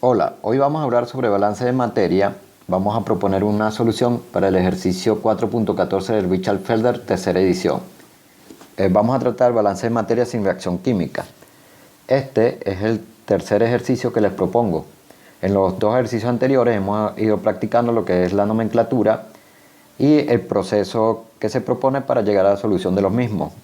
Hola, hoy vamos a hablar sobre balance de materia. Vamos a proponer una solución para el ejercicio 4.14 del Richard-Felder, tercera edición. Vamos a tratar balance de materia sin reacción química. Este es el tercer ejercicio que les propongo. En los dos ejercicios anteriores hemos ido practicando lo que es la nomenclatura y el proceso que se propone para llegar a la solución de los mismos.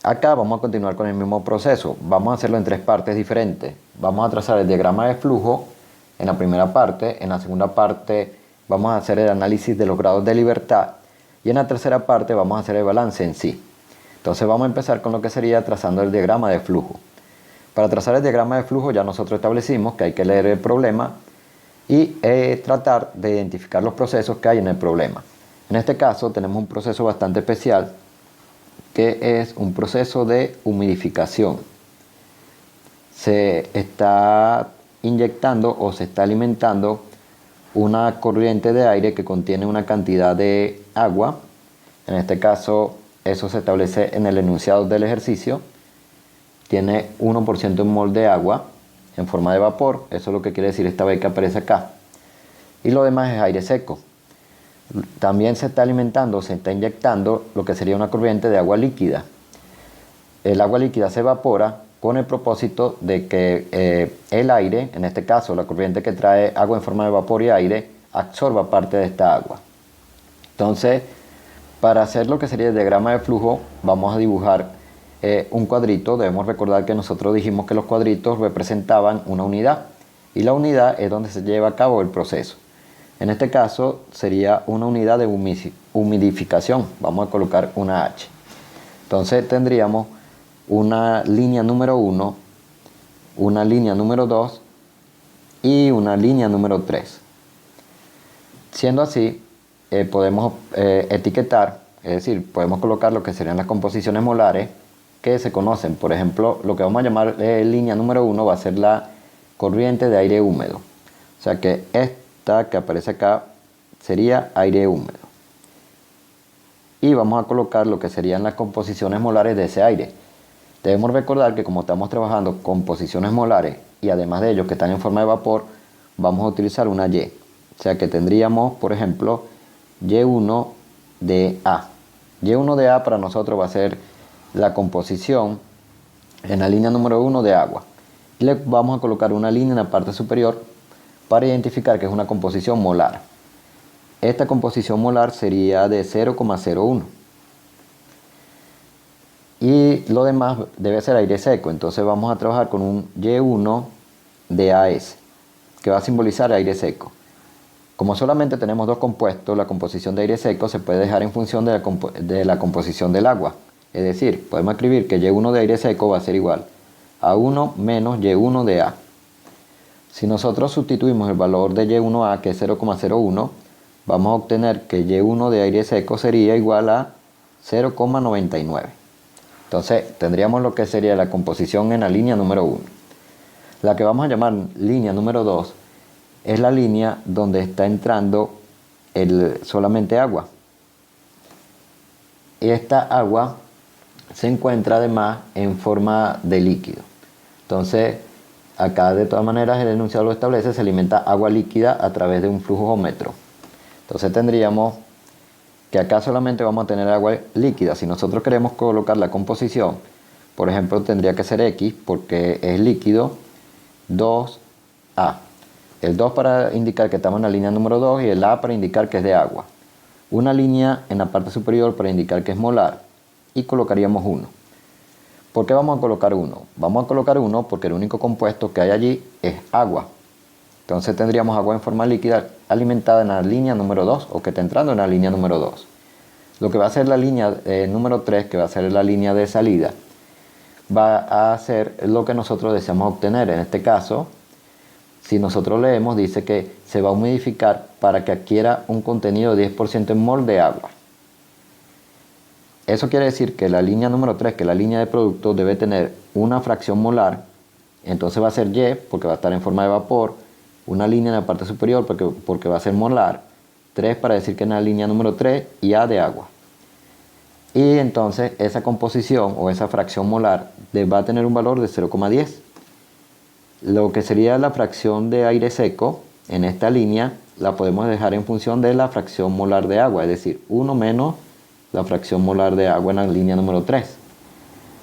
Acá vamos a continuar con el mismo proceso. Vamos a hacerlo en tres partes diferentes. Vamos a trazar el diagrama de flujo en la primera parte. En la segunda parte vamos a hacer el análisis de los grados de libertad. Y en la tercera parte vamos a hacer el balance en sí. Entonces vamos a empezar con lo que sería trazando el diagrama de flujo. Para trazar el diagrama de flujo ya nosotros establecimos que hay que leer el problema y tratar de identificar los procesos que hay en el problema. En este caso tenemos un proceso bastante especial, que es un proceso de humidificación. Se está inyectando o se está alimentando una corriente de aire que contiene una cantidad de agua. En este caso, eso se establece en el enunciado del ejercicio. Tiene 1% en mol de agua en forma de vapor. Eso es lo que quiere decir esta B que aparece acá. Y lo demás es aire seco. También se está alimentando, se está inyectando lo que sería una corriente de agua líquida. El agua líquida se evapora con el propósito de que el aire, en este caso la corriente que trae agua en forma de vapor y aire, absorba parte de esta agua. Entonces, para hacer lo que sería el diagrama de flujo, vamos a dibujar un cuadrito. Debemos recordar que nosotros dijimos que los cuadritos representaban una unidad y la unidad es donde se lleva a cabo el proceso. En este caso sería una unidad de humidificación. Vamos a colocar una H. Entonces tendríamos una línea número 1, una línea número 2 y una línea número 3. Siendo así, podemos etiquetar, es decir, podemos colocar lo que serían las composiciones molares que se conocen. Por ejemplo, lo que vamos a llamar línea número 1 va a ser la corriente de aire húmedo. O sea que esta que aparece acá sería aire húmedo. Y vamos a colocar lo que serían las composiciones molares de ese aire. Debemos recordar que como estamos trabajando con composiciones molares y además de ellos que están en forma de vapor, vamos a utilizar una Y. O sea que tendríamos, por ejemplo, Y1 de A. Y1 de A para nosotros va a ser la composición en la línea número 1 de agua. Y le vamos a colocar una línea en la parte superior para identificar que es una composición molar. Esta composición molar sería de 0,01. Y lo demás debe ser aire seco. Entonces vamos a trabajar con un Y1 de AS, que va a simbolizar aire seco. Como solamente tenemos dos compuestos, la composición de aire seco se puede dejar en función de la composición del agua. Es decir, podemos escribir que Y1 de aire seco va a ser igual a 1 menos Y1 de A. Si nosotros sustituimos el valor de Y1A, que es 0,01, vamos a obtener que Y1 de aire seco sería igual a 0,99. Entonces tendríamos lo que sería la composición en la línea número 1. La que vamos a llamar línea número 2 es la línea donde está entrando solamente agua. Y esta agua se encuentra además en forma de líquido. Entonces, acá de todas maneras el enunciado lo establece, se alimenta agua líquida a través de un flujómetro. Entonces tendríamos que acá solamente vamos a tener agua líquida. Si nosotros queremos colocar la composición, por ejemplo, tendría que ser X porque es líquido 2A. El 2 para indicar que estamos en la línea número 2 y el A para indicar que es de agua. Una línea en la parte superior para indicar que es molar y colocaríamos 1. ¿Por qué vamos a colocar 1? Vamos a colocar 1 porque el único compuesto que hay allí es agua. Entonces tendríamos agua en forma líquida alimentada en la línea número 2 o que está entrando en la línea número 2. Lo que va a ser la línea número 3, que va a ser la línea de salida, va a ser lo que nosotros deseamos obtener. En este caso, si nosotros leemos, dice que se va a humidificar para que adquiera un contenido de 10% en mol de agua. Eso quiere decir que la línea número 3, que es la línea de producto, debe tener una fracción molar. Entonces va a ser Y, porque va a estar en forma de vapor. Una línea en la parte superior, porque va a ser molar. 3 para decir que es la línea número 3 y A de agua. Y entonces esa composición o esa fracción molar va a tener un valor de 0,10. lo que sería la fracción de aire seco en esta línea la podemos dejar en función de la fracción molar de agua, es decir, 1 menos la fracción molar de agua en la línea número 3.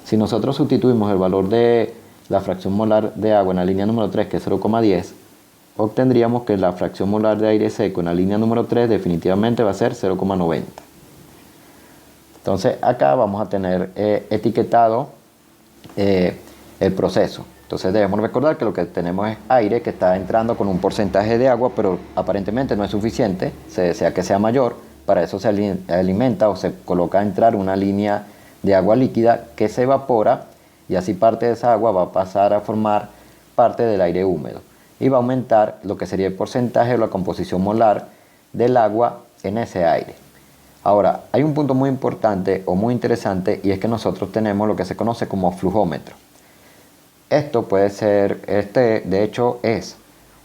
Si nosotros sustituimos el valor de la fracción molar de agua en la línea número 3, que es 0,10, obtendríamos que la fracción molar de aire seco en la línea número 3 definitivamente va a ser 0,90. Entonces acá vamos a tener etiquetado el proceso. Entonces debemos recordar que lo que tenemos es aire que está entrando con un porcentaje de agua, pero aparentemente no es suficiente, se desea que sea mayor. Para eso se alimenta o se coloca a entrar una línea de agua líquida que se evapora, y así parte de esa agua va a pasar a formar parte del aire húmedo y va a aumentar lo que sería el porcentaje o la composición molar del agua en ese aire. Ahora, hay un punto muy importante o muy interesante, y es que nosotros tenemos lo que se conoce como flujómetro. Esto puede ser, de hecho es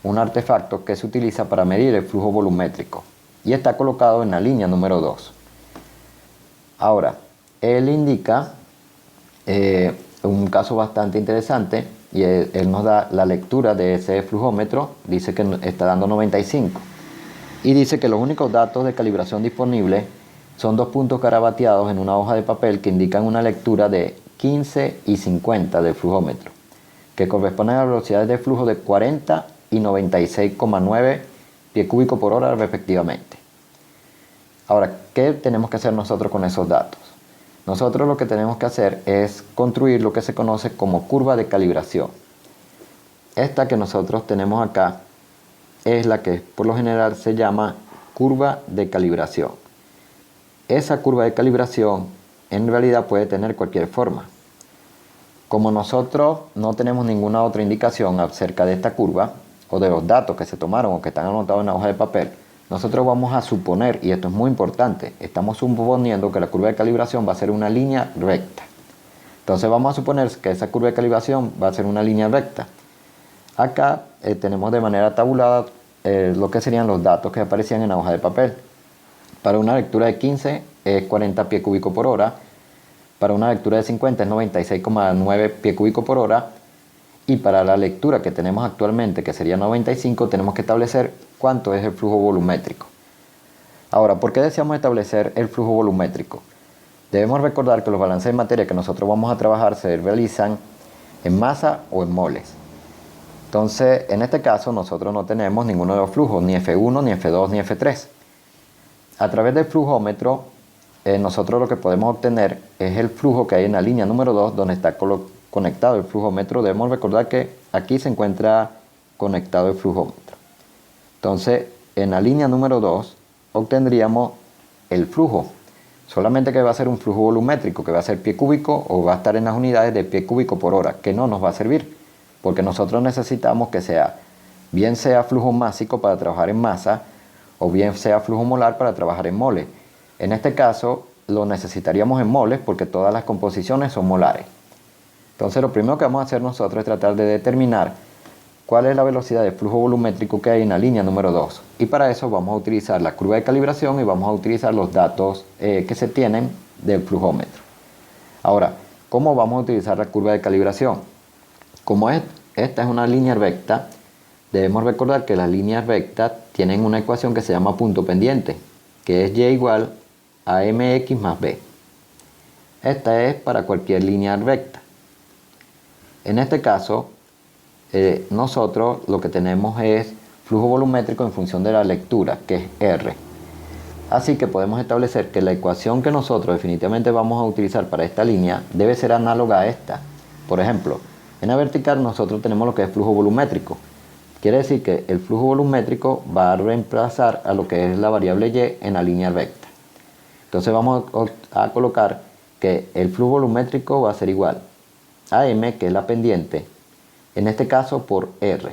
un artefacto que se utiliza para medir el flujo volumétrico y está colocado en la línea número 2. Ahora, él indica un caso bastante interesante, y él nos da la lectura de ese flujómetro. Dice que está dando 95 y dice que los únicos datos de calibración disponibles son 2 puntos garabateados en una hoja de papel que indican una lectura de 15 y 50 del flujómetro, que corresponden a velocidades de flujo de 40 y 96,9 pie cúbico por hora respectivamente. Ahora, ¿qué tenemos que hacer nosotros con esos datos? Nosotros lo que tenemos que hacer es construir lo que se conoce como curva de calibración. Esta que nosotros tenemos acá es la que por lo general se llama curva de calibración. Esa curva de calibración en realidad puede tener cualquier forma. Como nosotros no tenemos ninguna otra indicación acerca de esta curva o de los datos que se tomaron o que están anotados en la hoja de papel, nosotros vamos a suponer, y esto es muy importante, estamos suponiendo que la curva de calibración va a ser una línea recta. Entonces vamos a suponer que esa curva de calibración va a ser una línea recta. Acá tenemos de manera tabulada lo que serían los datos que aparecían en la hoja de papel. Para una lectura de 15 es 40 pie cúbico por hora, para una lectura de 50 es 96,9 pie cúbico por hora, y para la lectura que tenemos actualmente, que sería 95, tenemos que establecer cuánto es el flujo volumétrico. Ahora, ¿por qué deseamos establecer el flujo volumétrico? Debemos recordar que los balances de materia que nosotros vamos a trabajar se realizan en masa o en moles. Entonces, en este caso, nosotros no tenemos ninguno de los flujos, ni F1, ni F2, ni F3. A través del flujómetro, nosotros lo que podemos obtener es el flujo que hay en la línea número 2, donde está conectado el flujómetro. Debemos recordar que aquí se encuentra conectado el flujómetro. Entonces, en la línea número 2 obtendríamos el flujo, solamente que va a ser un flujo volumétrico, que va a ser pie cúbico o va a estar en las unidades de pie cúbico por hora, que no nos va a servir, porque nosotros necesitamos que bien sea flujo másico para trabajar en masa, o bien sea flujo molar para trabajar en moles. En este caso lo necesitaríamos en moles porque todas las composiciones son molares. Entonces lo primero que vamos a hacer nosotros es tratar de determinar cuál es la velocidad de flujo volumétrico que hay en la línea número 2. Y para eso vamos a utilizar la curva de calibración y vamos a utilizar los datos que se tienen del flujómetro. Ahora, ¿cómo vamos a utilizar la curva de calibración? Como esta es una línea recta, debemos recordar que las líneas rectas tienen una ecuación que se llama punto pendiente, que es y igual a mx más b. Esta es para cualquier línea recta. En este caso, nosotros lo que tenemos es flujo volumétrico en función de la lectura, que es R. Así que podemos establecer que la ecuación que nosotros definitivamente vamos a utilizar para esta línea debe ser análoga a esta. Por ejemplo, en la vertical nosotros tenemos lo que es flujo volumétrico. Quiere decir que el flujo volumétrico va a reemplazar a lo que es la variable y en la línea recta. Entonces vamos a colocar que el flujo volumétrico va a ser igual a m, que es la pendiente, en este caso por R,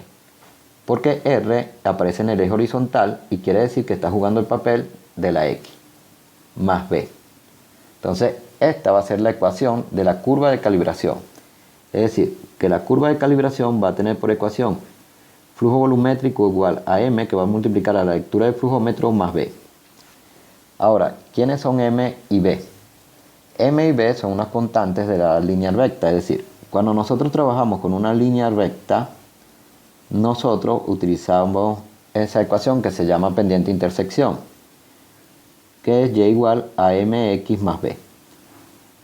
porque R aparece en el eje horizontal y quiere decir que está jugando el papel de la X, más B. Entonces esta va a ser la ecuación de la curva de calibración. Es decir, que la curva de calibración va a tener por ecuación flujo volumétrico igual a m, que va a multiplicar a la lectura del flujómetro, más b. Ahora, ¿quiénes son m y b? M y B son unas constantes de la línea recta, es decir, cuando nosotros trabajamos con una línea recta, nosotros utilizamos esa ecuación que se llama pendiente intersección, que es y igual a mx más b.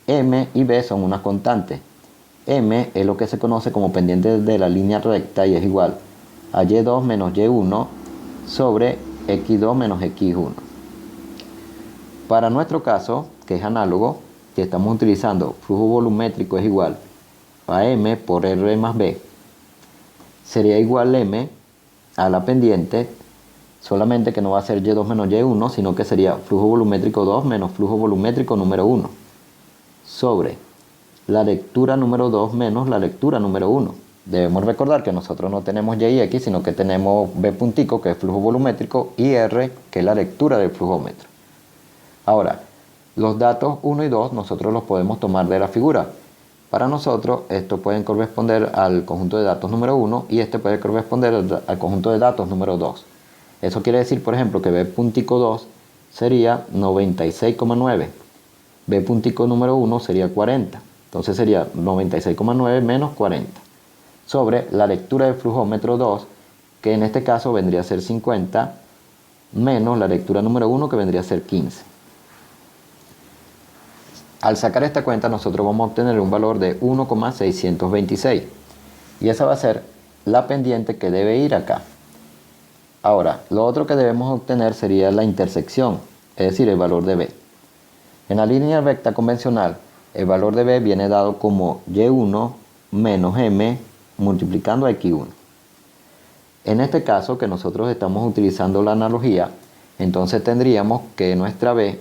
M y b son unas constantes. M es lo que se conoce como pendiente de la línea recta y es igual a y2 menos y1 sobre x2 menos x1. Para nuestro caso, que es análogo, que estamos utilizando flujo volumétrico es igual a m por r más b, sería igual m a la pendiente, solamente que no va a ser y2 menos y1, sino que sería flujo volumétrico 2 menos flujo volumétrico número 1, sobre la lectura número 2 menos la lectura número 1. Debemos recordar que nosotros no tenemos y y x, sino que tenemos b puntico, que es flujo volumétrico, y r, que es la lectura del flujómetro. Ahora, los datos 1 y 2 nosotros los podemos tomar de la figura. Para nosotros, esto puede corresponder al conjunto de datos número 1 y este puede corresponder al conjunto de datos número 2. Eso quiere decir, por ejemplo, que b puntico 2 sería 96,9. B puntico número 1 sería 40. Entonces sería 96,9 menos 40. Sobre la lectura del flujómetro 2, que en este caso vendría a ser 50, menos la lectura número 1, que vendría a ser 15. Al sacar esta cuenta, nosotros vamos a obtener un valor de 1,626. Y esa va a ser la pendiente que debe ir acá. Ahora, lo otro que debemos obtener sería la intersección, es decir, el valor de b. En la línea recta convencional, el valor de b viene dado como y1 menos m multiplicando a x1. En este caso, que nosotros estamos utilizando la analogía, entonces tendríamos que nuestra b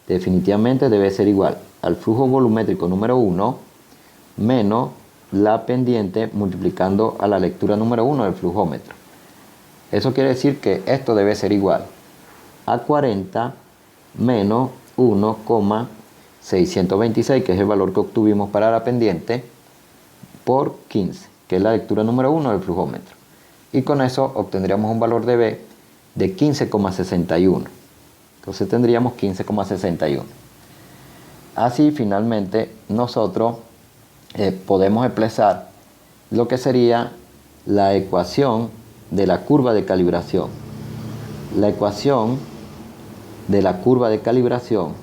definitivamente debe ser igual al flujo volumétrico número 1 menos la pendiente multiplicando a la lectura número 1 del flujómetro. Eso quiere decir que esto debe ser igual a 40 menos 1,626, que es el valor que obtuvimos para la pendiente, por 15, que es la lectura número 1 del flujómetro. Y con eso obtendríamos un valor de b de 15,61. Entonces tendríamos 15,61. Así finalmente nosotros podemos expresar lo que sería la ecuación de la curva de calibración. La ecuación de la curva de calibración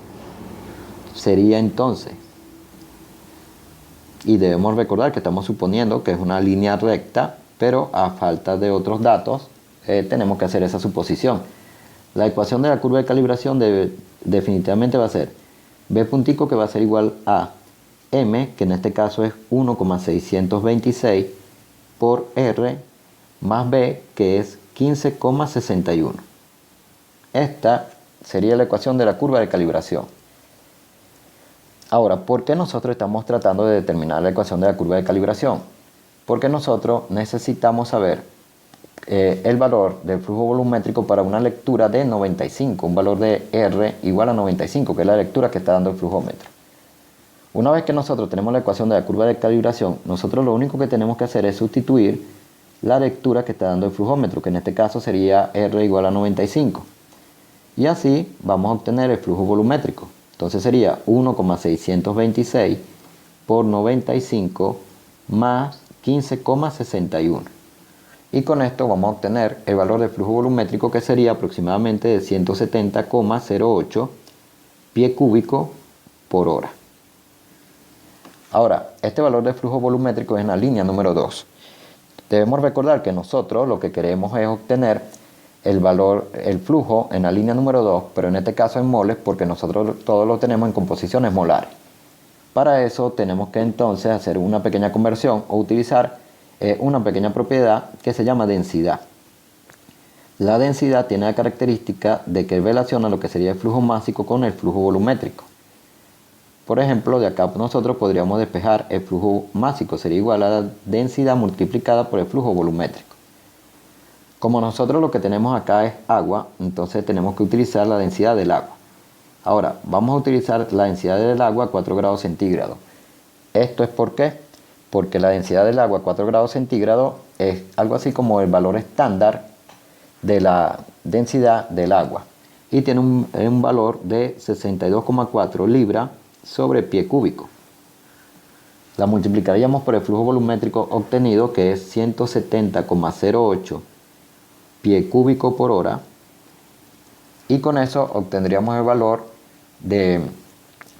sería entonces, y debemos recordar que estamos suponiendo que es una línea recta, pero a falta de otros datos tenemos que hacer esa suposición. La ecuación de la curva de calibración definitivamente va a ser b puntico, que va a ser igual a m, que en este caso es 1,626, por r más b, que es 15,61. Esta sería la ecuación de la curva de calibración. Ahora, ¿por qué nosotros estamos tratando de determinar la ecuación de la curva de calibración? Porque nosotros necesitamos saber el valor del flujo volumétrico para una lectura de 95, un valor de R igual a 95, que es la lectura que está dando el flujómetro. Una vez que nosotros tenemos la ecuación de la curva de calibración, nosotros lo único que tenemos que hacer es sustituir la lectura que está dando el flujómetro, que en este caso sería R igual a 95. Y así vamos a obtener el flujo volumétrico. Entonces sería 1,626 por 95 más 15,61. Y con esto vamos a obtener el valor de flujo volumétrico, que sería aproximadamente de 170,08 pie cúbico por hora. Ahora, este valor de flujo volumétrico es en la línea número 2. Debemos recordar que nosotros lo que queremos es obtener el flujo en la línea número 2, pero en este caso en moles, porque nosotros todo lo tenemos en composiciones molares. Para eso tenemos que entonces hacer una pequeña conversión o utilizar una pequeña propiedad que se llama densidad. La densidad tiene la característica de que relaciona lo que sería el flujo másico con el flujo volumétrico. Por ejemplo, de acá nosotros podríamos despejar el flujo másico, sería igual a la densidad multiplicada por el flujo volumétrico. Como nosotros lo que tenemos acá es agua, entonces tenemos que utilizar la densidad del agua. Ahora, vamos a utilizar la densidad del agua a 4 grados centígrados. ¿Esto es por qué? Porque la densidad del agua a 4 grados centígrados es algo así como el valor estándar de la densidad del agua. Y tiene un valor de 62,4 libras sobre pie cúbico. la multiplicaríamos por el flujo volumétrico obtenido, que es 170,08 pie cúbico por hora, y con eso obtendríamos el valor de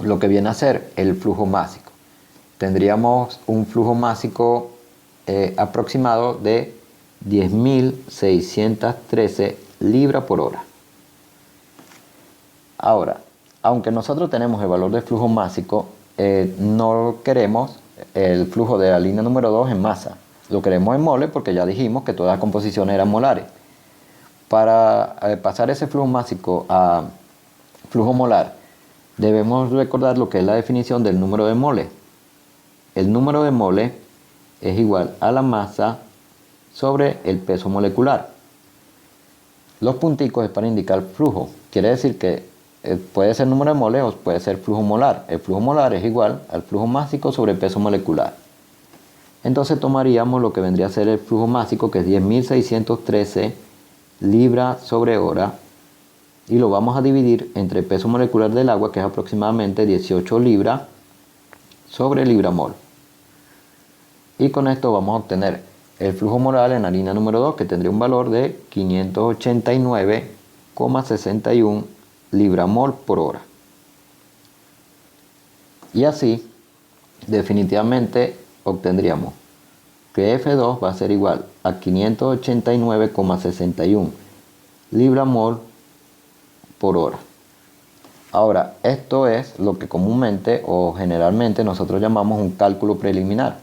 lo que viene a ser el flujo másico. Tendríamos un flujo másico aproximado de 10.613 libras por hora. Ahora, aunque nosotros tenemos el valor del flujo másico, no queremos el flujo de la línea número 2 en masa. Lo queremos en moles porque ya dijimos que todas las composiciones eran molares. Para pasar ese flujo másico a flujo molar, debemos recordar lo que es la definición del número de moles. El número de moles es igual a la masa sobre el peso molecular. Los punticos es para indicar flujo. Quiere decir que puede ser número de moles o puede ser flujo molar. El flujo molar es igual al flujo másico sobre el peso molecular. Entonces tomaríamos lo que vendría a ser el flujo másico, que es 10.613 libras sobre hora, y lo vamos a dividir entre el peso molecular del agua, que es aproximadamente 18 libras sobre libra mol. Y con esto vamos a obtener el flujo molar en la línea número 2, que tendría un valor de 589,61 libra mol por hora. Y así, definitivamente obtendríamos que F2 va a ser igual a 589,61 libra mol por hora. Ahora, esto es lo que comúnmente o generalmente nosotros llamamos un cálculo preliminar.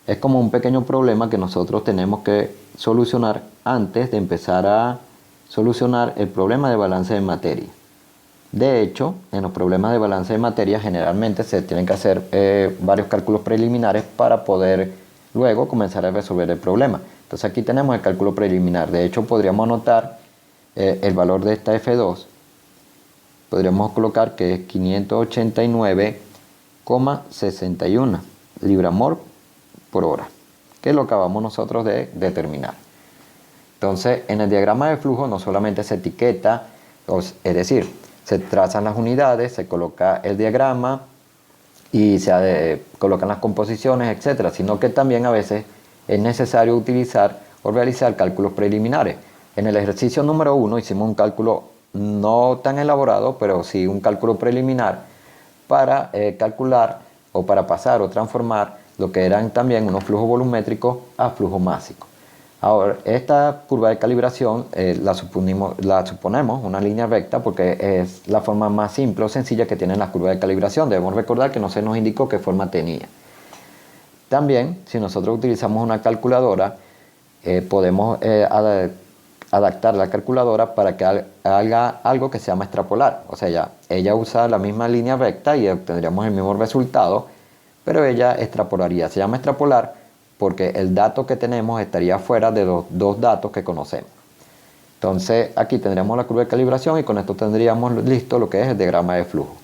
Es como un pequeño problema que nosotros tenemos que solucionar antes de empezar a solucionar el problema de balance de materia. De hecho, en los problemas de balance de materia generalmente se tienen que hacer varios cálculos preliminares para poder luego comenzar a resolver el problema. Entonces aquí tenemos el cálculo preliminar. De hecho, podríamos anotar el valor de esta F2. Podríamos colocar que es 589,61 libra mol por hora, que es lo que acabamos nosotros de determinar. Entonces, en el diagrama de flujo no solamente se etiqueta, es decir, se trazan las unidades, se coloca el diagrama y se colocan las composiciones, etcétera, sino que también a veces es necesario utilizar o realizar cálculos preliminares. En el ejercicio número 1 hicimos un cálculo no tan elaborado, pero sí un cálculo preliminar para calcular o para pasar o transformar lo que eran también unos flujos volumétricos a flujo másico. Ahora, esta curva de calibración la suponemos una línea recta porque es la forma más simple o sencilla que tienen las curvas de calibración. Debemos recordar que no se nos indicó qué forma tenía. También, si nosotros utilizamos una calculadora, podemos adaptar la calculadora para que haga algo que se llama extrapolar. O sea, ella usa la misma línea recta y obtendríamos el mismo resultado, pero ella extrapolaría. Se llama extrapolar porque el dato que tenemos estaría fuera de los dos datos que conocemos. Entonces aquí tendríamos la curva de calibración y con esto tendríamos listo lo que es el diagrama de flujo.